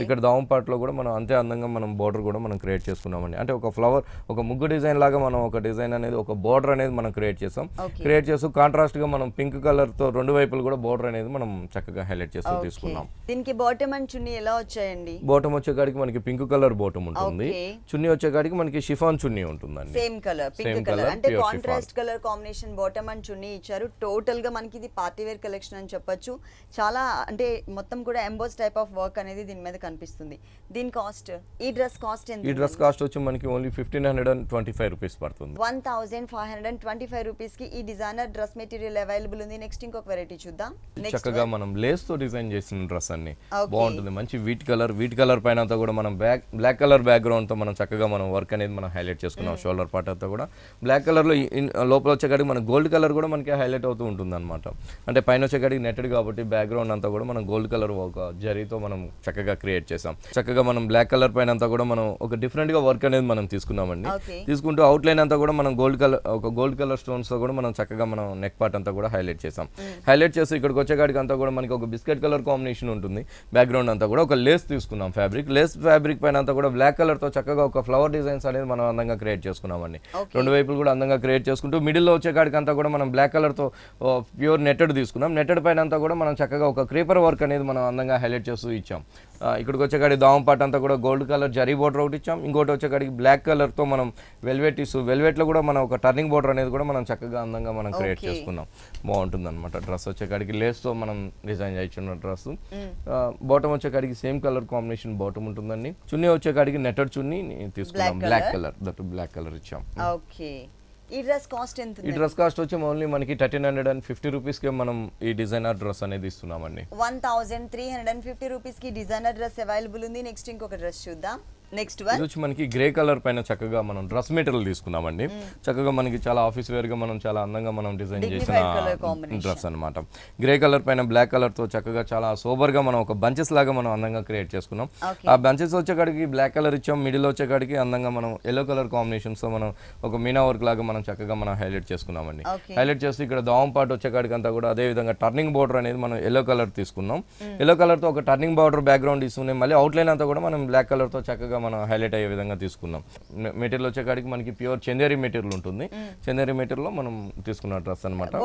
ఇక్కడ దావం పార్ట్ లో కూడా మనం అంతే అందంగా మనం బోర్డర్ కూడా మనం క్రియేట్ చేసుకున్నామండి. అంటే ఒక ఫ్లవర్ ఒక ముగ్గు డిజైన్ లాగా మనం ఒక డిజైన్ అనేది ఒక బోర్డర్ అనేది మనం క్రియేట్ చేసాం. క్రియేట్ చేస్తూ కాంట్రాస్ట్ గా మనం పింక్ కలర్ తో రెండు వైపులు కూడా బోర్డర్ అనేది మనం చక్కగా హైలైట్ చేస్తూ తీసుకున్నాం. దీనికి బాటమ్ అండ్ చున్నీ ఎలా వచ్చాయండి? బాటమ్ వచ్చేకాడికి మనకి పింక్ కలర్ బాటమ్ ఉంటుంది. చున్నీ వచ్చేకాడికి మనకి షిఫాన్ చున్నీ ఉంటుందండి. సేమ్ కలర్ పింక్ కలర్ అంటే contrast colour combination bottom and చున్నీ ఇచ్చారు. టోటల్ గా మనకి ఇది పార్టీ వేర్ కలెక్షన్ అని చెప్పొచ్చు. చాలా అంటే మొత్తం కూడా ఎంబోస్ టైప్ ఆఫ్ వర్క్ అనేది దీని మీద కనిపిస్తుంది. దీని కాస్ట్ ఈ డ్రెస్ కాస్ట్ ఎంత? ఈ డ్రెస్ కాస్ట్ వచ్చి మనకి ఓన్లీ 1525 రూపీస్ పడుతుంది. 1525 రూపీస్ కి ఈ డిజైనర్ డ్రెస్ మెటీరియల్ అవైలబుల్ ఉంది. నెక్స్ట్ ఇంకొక వెరైటీ చూద్దాం. చక్కగా మనం లేస్ తో డిజైన్ చేసిన డ్రెస్ అన్ని బాగుంటుంది. మంచి వీట్ కలర్ పైన అంతా కూడా మనం బ్లాక్ కలర్ బ్యాక్గ్రౌండ్ తో మనం చక్కగా మనం వర్క్ అనేది మనం హైలైట్ చేసుకున్నాం. షోల్డర్ పార్ట్ అంతా కూడా బ్లాక్ కలర్ లో లోపల వచ్చేకాడికి మన గోల్డ్ కలర్ కూడా మనకి హైలైట్ అవుతూ ఉంటుంది అనమాట. అంటే పైన వచ్చేకాడికి నెట్టెడ్ కాబట్టి బ్యాక్గ్రౌండ్ అంతా కూడా మనం గోల్డ్ కలర్ ఒక జరీతో మనం చక్కగా క్రియేట్ చేసాం. చక్కగా మనం బ్లాక్ కలర్ పైన అంతా కూడా మనం ఒక డిఫరెంట్ గా వర్క్ అనేది మనం తీసుకున్నామండి. తీసుకుంటూ అవుట్ లైన్ అంతా కూడా మనం గోల్డ్ కలర్ స్టోన్స్ తో కూడా మనం చక్కగా మనం నెక్ పార్ట్ అంతా కూడా హైలైట్ చేసాం. హైలైట్ చేసి ఇక్కడికి వచ్చేకాడికి అంతా కూడా మనకి ఒక బిస్కెట్ కలర్ కాంబినేషన్ ఉంటుంది. బ్యాక్గ్రౌండ్ అంతా కూడా ఒక లేస్ తీసుకున్నాం. లేస్ ఫ్యాబ్రిక్ పైన అంతా కూడా బ్లాక్ కలర్ తో చక్కగా ఒక ఫ్లవర్ డిజైన్స్ అనేది మనం అందంగా క్రియేట్ చేసుకున్నామండి. రెండు వైపులు కూడా అందంగా క్రియేట్ చేసుకుంటూ మిడిల్ లో వచ్చేకాడికి అంతా కూడా మనం బ్లాక్ కలర్ తో ప్యూర్ నెట్టెడ్ తీసుకున్నాం. నెట్టెడ్ పైన అంతా కూడా మనం చక్కగా ఒక క్రీపర్ వర్క్ అనేది మనం అందంగా హైలైట్ చేస్తూ ఇచ్చాం. ఇక్కడికి వచ్చేకాడికి దావం పార్ట్ అంతా కూడా గోల్డ్ కలర్ జరీ బోర్డర్ ఒకటి ఇచ్చాం. ఇంకోటి వచ్చేకాడికి బ్లాక్ కలర్ తో మనం వెల్వెట్ ఇస్తూ వెల్వెట్ లో కూడా మనం ఒక టర్నింగ్ బోర్డర్ అనేది కూడా మనం చక్కగా అందంగా మనం క్రియేట్ చేసుకున్నాం. బాగుంటుంది అనమాట. డ్రెస్ వచ్చేకాడికి లేస్ తో మనం డిజైన్ చేయించున్న డ్రెస్. బాటమ్ వచ్చేకాడికి సేమ్ కలర్ కాంబినేషన్ బాటమ్ ఉంటుందండి. చున్నీ వచ్చేకాడికి నెట్టెడ్ చున్నీ తీసుకున్నాం. బ్లాక్ కలర్ ఇచ్చాం. ఈ డ్రెస్ కాస్ట్ ఎంత? ఈ డ్రెస్ కాస్ట్ వచ్చి ఓన్లీ మనకి 1350 రూపీస్ కి మనం ఈ డిజైనర్ డ్రెస్ అనేది ఇస్తున్నామండి. 1350 రూపీస్ కి డిజైనర్ డ్రెస్ అవైలబుల్ ఉంది. నెక్స్ట్ ఇంకొక డ్రెస్ చూద్దాం. నెక్స్ట్ ఇది వచ్చి మనకి గ్రే కలర్ పైన చక్కగా మనం డ్రెస్ మెటీరియల్ తీసుకున్నామండి. చక్కగా మనకి చాలా ఆఫీస్ వేర్ గా మనం చాలా అందంగా మనం డిజైన్ చేసిన డ్రెస్ అన్నమాట. గ్రే కలర్ పైన బ్లాక్ కలర్ తో చక్కగా చాలా సోబర్ గా మనం ఒక బంచెస్ లాగా మనం అందంగా క్రియేట్ చేసుకున్నాం. ఆ బంచెస్ వచ్చేకాడికి బ్లాక్ కలర్ ఇచ్చాం, మిడిల్ వచ్చేకాడికి అందంగా మనం ఎల్లో కలర్ కాంబినేషన్స్ తో మనం ఒక మీనా వర్క్ లాగా మనం చక్కగా మనం హైలైట్ చేసుకున్నామండి. హైలైట్ చేసి ఇక్కడ దావం పార్ట్ వచ్చేకాడికి అంతా కూడా అదే విధంగా టర్నింగ్ బోర్డర్ అనేది మనం ఎల్లో కలర్ తీసుకున్నాం. ఎల్లో కలర్ తో ఒక టర్నింగ్ బార్డర్ బ్యాక్గ్రౌండ్ తీసుకున్నాం. మళ్ళీ అవుట్లైన్ అంతా కూడా మనం బ్లాక్ కలర్ తో చక్కగా మనం హైలైట్ అయ్యే విధంగా తీసుకున్నాం. మెటీరియల్ వచ్చేకాడికి మనకి ప్యూర్ చందేరి మెటీరియల్ ఉంటుంది. చందేరి మెటీరియల్ లో మనం తీసుకున్న డ్రెస్ అన్నమాట.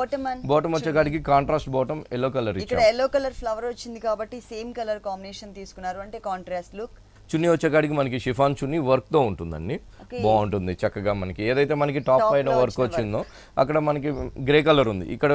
బాటమ్ వచ్చేకాడికి కాంట్రాస్ట్ బాటమ్ ఎల్లో కలర్ ఇచ్చాం. ఇక్కడ ఎల్లో కలర్ ఫ్లవర్ వచ్చింది కాబట్టి సేమ్ కలర్ కాంబినేషన్ తీసుకున్నారు అంటే కాంట్రాస్ట్ లుక్. చున్నీ వచ్చేకాడికి మనకి షిఫాన్ చున్నీ వర్క్ తో ఉంటుందండి. బాగుంటుంది చక్కగా. మనకి ఏదైతే మనకి టాప్ పైన వర్క్ వచ్చిందో అక్కడ మనకి గ్రే కలర్ ఉంది. ఇక్కడ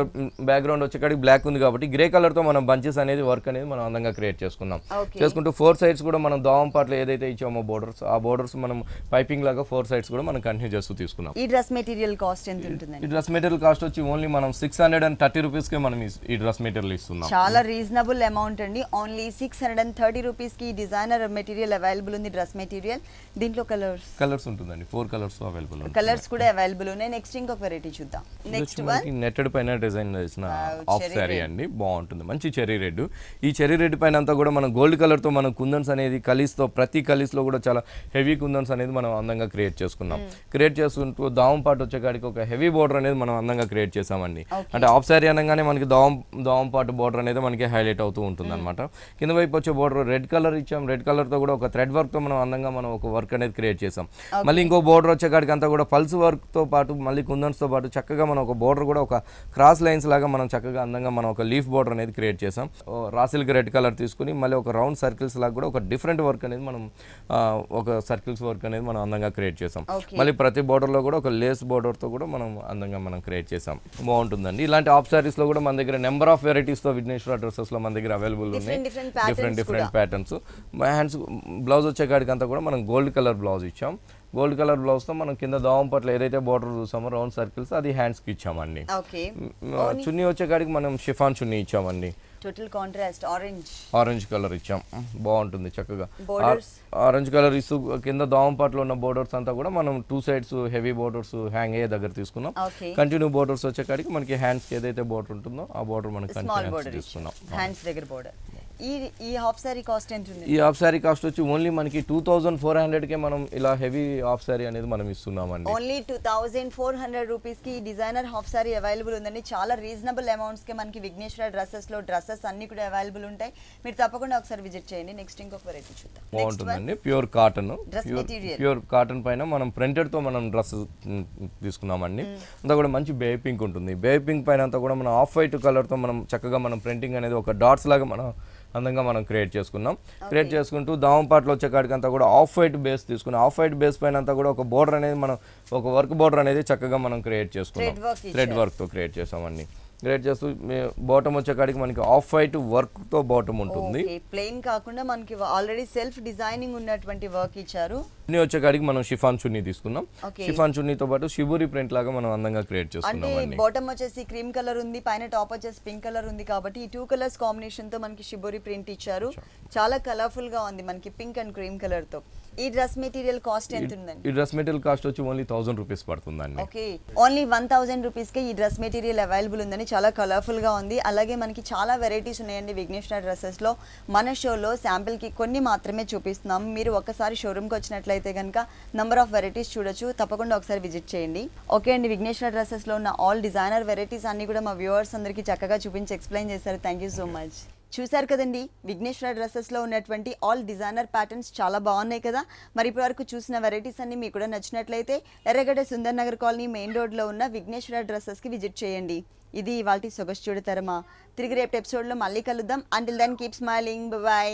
బ్యాక్గ్రౌండ్ వచ్చేకాడికి బ్లాక్ ఉంది కాబట్టి గ్రే కలర్ తో మనం బంచెస్ అనేది వర్క్ అనేది మనం అందంగా క్రియేట్ చేసుకున్నాం. చేసుకుంటూ 4 సైడ్స్ కూడా మనం దావం పాటలో ఏదైతే ఇచ్చామో బోర్డర్స్, ఆ బోర్డర్స్ మనం పైపింగ్ లాగా 4 సైడ్స్ కూడా మనం కంటిన్యూ చేస్తూ తీసుకున్నాం. ఈ డ్రెస్ మెటీరియల్ కాస్ట్ ఎంత ఉంటుంది? ఈ డ్రెస్ మెటీరియల్ కాస్ట్ వచ్చి ఓన్లీ మనం 630 రూపీస్ కి మనం ఈ డ్రెస్ మెటీరియల్ ఇస్తున్నాం. చాలా రీజనబుల్ అమౌంట్ అండి. ఓన్లీ 630 రూపీస్ కి డిజైనర్ మెటీరియల్ అవైలబుల్ ఉంది. డ్రెస్ మెటీరియల్ దీంట్లో కలర్స్ ఉంటుందండి. 4 కలర్స్ అవైలబుల్ ఉంటాయి. కలర్స్ కూడా అవైలబుల్ ఉన్నాయి. నెక్స్ట్ ఇంకొక వెరైటీ చూద్దాం. నెక్స్ట్ వన్ నెట్టెడ్ పైన డిజైన్ చేసిన ఆఫ్ సారీ అండి. బాగుంటుంది. మంచి చెర్రీ రెడ్. ఈ చెర్రీ రెడ్ పైన అంతా కూడా మనం గోల్డ్ కలర్ తో మనం కుందన్స్ అనేది కలీస్ తో ప్రతి కలీస్ లో కూడా చాలా హెవీ కుందన్స్ అనేది మనం అందంగా క్రియేట్ చేసుకున్నాం. క్రియేట్ చేసుకుంటూ దావం పాటు వచ్చేకాడికి ఒక హెవీ బోర్డర్ అనేది మనం అందంగా క్రియేట్ చేసామండి. అంటే ఆఫ్ సారీ అనగానే మనకి దావం పాటు బోర్డర్ అనేది మనకి హైలైట్ అవుతూ ఉంటుంది అనమాట. కింద వైపు వచ్చే బోర్డర్ రెడ్ కలర్ ఇచ్చాం. రెడ్ కలర్ తో కూడా ఒక థ్రెడ్ వర్క్ తో మనం అందంగా మనం ఒక వర్క్ అనేది క్రియేట్ చేసాం. మళ్ళీ ఇంకో బోర్డర్ వచ్చేకాడికి అంతా కూడా పల్స్ వర్క్ తో పాటు మళ్ళీ కుందన్స్ తో పాటు చక్కగా మనం ఒక బోర్డర్ కూడా ఒక క్రాస్ లైన్స్ లాగా మనం చక్కగా అందంగా మనం ఒక లీఫ్ బోర్డర్ అనేది క్రియేట్ చేసాం. రాసిల్క్ రెడ్ కలర్ తీసుకుని మళ్ళీ ఒక రౌండ్ సర్కిల్స్ లాగా కూడా ఒక డిఫరెంట్ వర్క్ అనేది మనం ఒక సర్కిల్స్ వర్క్ అనేది మనం అందంగా క్రియేట్ చేసాం. మళ్ళీ ప్రతి బోర్డర్ లో కూడా ఒక లేస్ బోర్డర్ తో కూడా మనం అందంగా మనం క్రియేట్ చేసాం. బాగుంటుందండి. ఇలాంటి ఆఫ్ సారీస్ లో కూడా మన దగ్గర నెంబర్ ఆఫ్ వెరైటీస్ తో విఘ్నేశ్వర డ్రెస్సెస్ లో మన దగ్గర అవైలబుల్ ఉన్నాయి. Different patterns. హ్యాండ్స్ బ్లౌజ్ వచ్చేకాడికి అంతా కూడా మనం గోల్డ్ కలర్ బ్లౌజ్ ఇచ్చాం. గోల్డ్ కలర్ బ్లౌజ్ తో మనం కింద దావం పట్ల ఏదైతే బార్డర్ చూసామో రౌండ్ సర్కిల్స్ అది హ్యాండ్స్ కి ఇచ్చామండి. చున్నీ వచ్చేకాడికి మనం షిఫాన్ చున్నీ ఇచ్చామండి. టోటల్ కాంట్రాస్ట్ ఆరెంజ్ కలర్ ఇచ్చాం. బాగుంటుంది చక్కగా. ఆరెంజ్ కలర్ ఇస్తూ కింద దావం పాటలో ఉన్న బోర్డర్స్ అంతా కూడా మనం 2 సైడ్స్ హెవీ బోర్డర్స్ హ్యాంగ్ అయ్యే దగ్గర తీసుకున్నాం. కంటిన్యూ బోర్డర్స్ వచ్చేకాడికి మనకి హ్యాండ్స్ కి ఏదైతే బోర్డర్ ఉంటుందో ఆ బోర్డర్ మనకి తీసుకున్నాం. హ్యాండ్స్ దగ్గర బోర్డర్. ఈ హాఫ్ సారీ కాస్ట్ ఎంత ఉంది? ఈ హాఫ్ సారీ కాస్ట్ వచ్చి ఓన్లీ మనకి 2400 కే మనం ఇలా హెవీ హాఫ్ సారీ అనేది మనం ఇస్తున్నామండి. ఓన్లీ 2400 రూపీస్ కి డిజైనర్ హాఫ్ సారీ అవైలబుల్ ఉందండి. చాలా రీజనబుల్ అమౌంట్స్ కి మనకి విఘ్నేశ్వర డ్రెస్సెస్ లో డ్రెస్సెస్ అన్ని కూడా అవైలబుల్ ఉంటాయి. మీరు తప్పకుండా ఒకసారి విజిట్ చేయండి. నెక్స్ట్ ఇంకొక వెరైటీ చూద్దాం. బాగుంటుందండి. Pure cotton. ప్యూర్ కాటన్ పైన మనం ప్రింటెడ్ తో మనం డ్రెస్ తీసుకున్నామండి. అంతా కూడా మంచి బేబీ పింక్ ఉంటుంది. బేబీ పింక్ పైన అంతా కూడా మనం ఆఫ్ వైట్ కలర్ తో మనం చక్కగా మనం ప్రింటింగ్ అనేది ఒక డాట్స్ లాగా మనం అందంగా మనం క్రియేట్ చేసుకున్నాం. క్రియేట్ చేసుకుంటూ దావం పాటలో వచ్చేకాడికి అంతా కూడా ఆఫ్ వైట్ బేస్ తీసుకున్నాం. ఆఫ్ వైట్ బేస్ పైన అంతా కూడా ఒక బోర్డర్ అనేది మనం ఒక వర్క్ బోర్డర్ అనేది చక్కగా మనం క్రియేట్ చేసుకున్నాం. థ్రెడ్ వర్క్ తో క్రియేట్ చేసామండి. క్రియేట్ చేస్తూ బాటమ్ వచ్చేకాడికి మనకి ఆఫ్ వైట్ వర్క్ తో బాటమ్ ఉంటుంది. ప్లెయిన్ కాకుండా మనకి ఆల్రెడీ సెల్ఫ్ డిజైనింగ్ ఉన్నటువంటి వర్క్ ఇచ్చారు. చున్నీ వచ్చేకాడికి మనం షిఫాన్ చున్నీ తీసుకున్నాం. షిఫాన్ చున్నీతో పాటు షిబూరి ప్రింట్ లాగా మనం అందంగా క్రియేట్ చేసుకున్నాం. అంటే బాటమ్ వచ్చేసి క్రీమ్ కలర్ ఉంది, పైన టాప్ వచ్చేసి పింక్ కలర్ ఉంది కాబట్టి ఈ 2 కలర్స్ కాంబినేషన్ తో మనకి షిబూరి ప్రింట్ ఇచ్చారు. చాలా కలర్ఫుల్ గా ఉంది మనకి పింక్ అండ్ క్రీమ్ కలర్ తో. ఈ డ్రెస్ మెటీరియల్ కాస్ట్ ఎంత ఉందండి? ఈ డ్రెస్ మెటీరియల్ కాస్ట్ వచ్చి ఓన్లీ 1000 రూపీస్ పడుతుందండి. ఓకే, ఓన్లీ 1000 రూపీస్ కి ఈ డ్రెస్ మెటీరియల్ అవైలబుల్ ఉందని. చాలా కలర్ఫుల్ గా ఉంది. అలాగే మనకి చాలా వెరైటీస్ ఉన్నాయండి విఘ్నేశ్వర డ్రెస్సెస్ లో. మన షోలో శాంపిల్ కి కొన్ని మాత్రమే చూపిస్తున్నాం. మీరు ఒక్కసారి షోరూమ్ కి వచ్చినట్లయితే కనుక నంబర్ ఆఫ్ వెరైటీస్ చూడొచ్చు. తప్పకుండా ఒకసారి విజిట్ చేయండి. ఓకే అండి, విఘ్నేశ్వర డ్రెస్సెస్ లో ఉన్న ఆల్ డిజైనర్ వెరైటీస్ అన్ని కూడా మా వ్యూవర్స్ అందరికి చక్కగా చూపించి ఎక్స్ప్లెయిన్ చేశారు. Thank you so much. చూసారు కదండి, విఘ్నేశ్వర డ్రెస్సెస్ లో ఉన్నటువంటి ఆల్ డిజైనర్ ప్యాటర్న్స్ చాలా బాగున్నాయి కదా. మరి ఇప్పటి వరకు చూసిన వెరైటీస్ అన్ని మీకు కూడా నచ్చినట్లయితే ఎర్రగడ్డ Sundar Nagar colony main road లో ఉన్న విఘ్నేశ్వర డ్రెస్సెస్ కి విజిట్ చేయండి. ఇది ఇవాల్టి సొగసు చూడతరమా. తిరిగి రేపు ఎపిసోడ్ లో మళ్ళీ కలుద్దాం. Until then keep smiling. By.